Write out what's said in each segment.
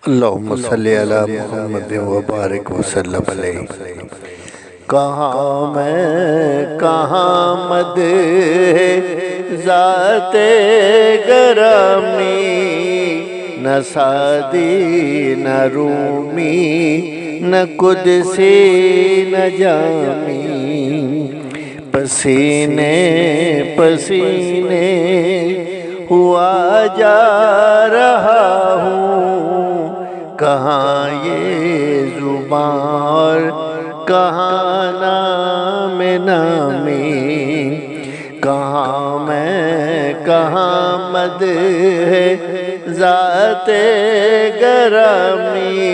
اللہم صلی علی محمد وبارک وسلم علیہ۔ کہاں میں کہاں مد ذات گرامی، نہ سعدی نہ رومی، نہ قدسی نہ جامی، پسینے پسینے ہوا جا رہا ہوں، کہاں یہ زبان کہاں نام نامی، کہاں میں کہاں مد ذات گرامی،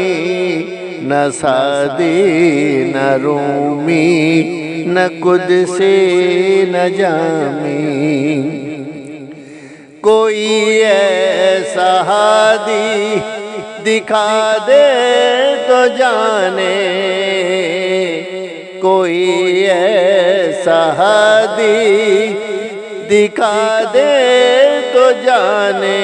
نہ سعدی نہ رومی، نہ قدسی نہ جامی، کوئی ایسا ہادی دکھا دے تو جانے، کوئی ایسا ہادی دکھا دے تو جانے،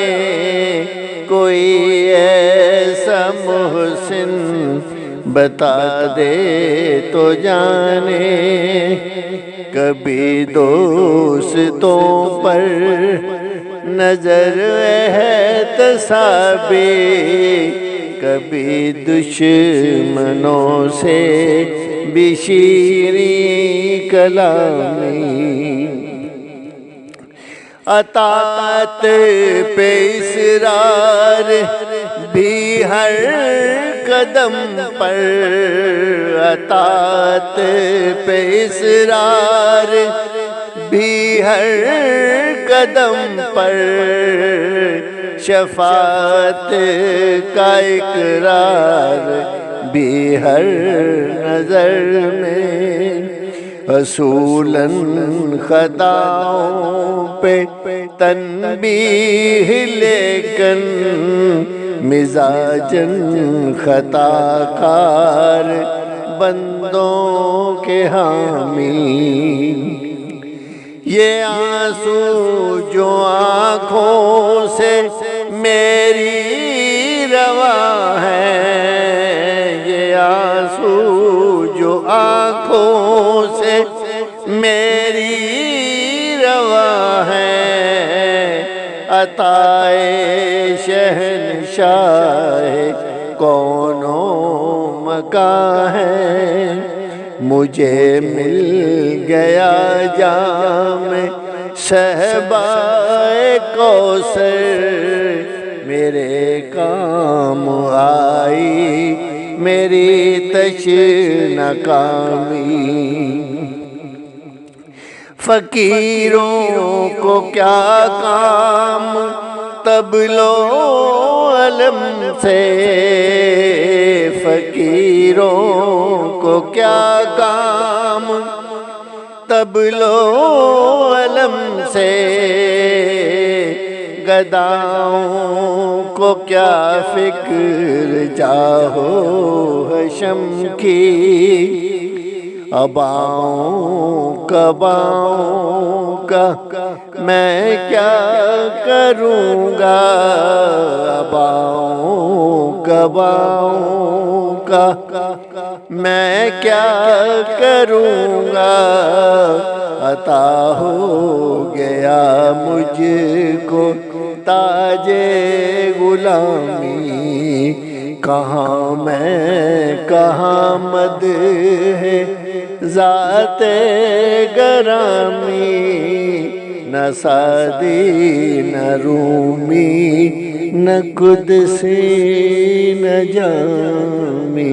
کوئی ایسا محسن بتا دے تو جانے، کبھی دوستوں پر نظر احتسابی، کبھی دشمنوں سے بھی شیریں کلامی، اطاعت پہ اصرار بھی ہر قدم پر، اطاعت پہ اصرار بھی ہر قدم پر، شفاعت کا اقرار بھی ہر نظر میں، اصولاً خطاؤں پہ تنبیہ لیکن مزاجاً خطا کار بندوں کے حامی، یہ آنسو جو آنکھوں سے میری رواں ہے، یہ آنسو جو آنکھوں سے میری رواں ہے، عطائے شہنشاہ کون و مکان ہے، مجھے مل گیا جام صحبائے کوثر، میرے کام آئی میری تشنہ کامی، فقیروں کو کیا کام طبل و علم سے، فقیروں کو کیا کام طبل و علم سے، گداؤں کو کیا فکر جاہو حشم کی، اباؤں کباؤں کا میں کیا کروں گا، اباؤں کباؤں کا میں کیا کروں گا، عطا ہو گیا مجھ کو تاج غلامی، کہاں میں کہاں مد ذات گرامی، نہ سعدی نہ رومی، نہ قدسی نہ جامی۔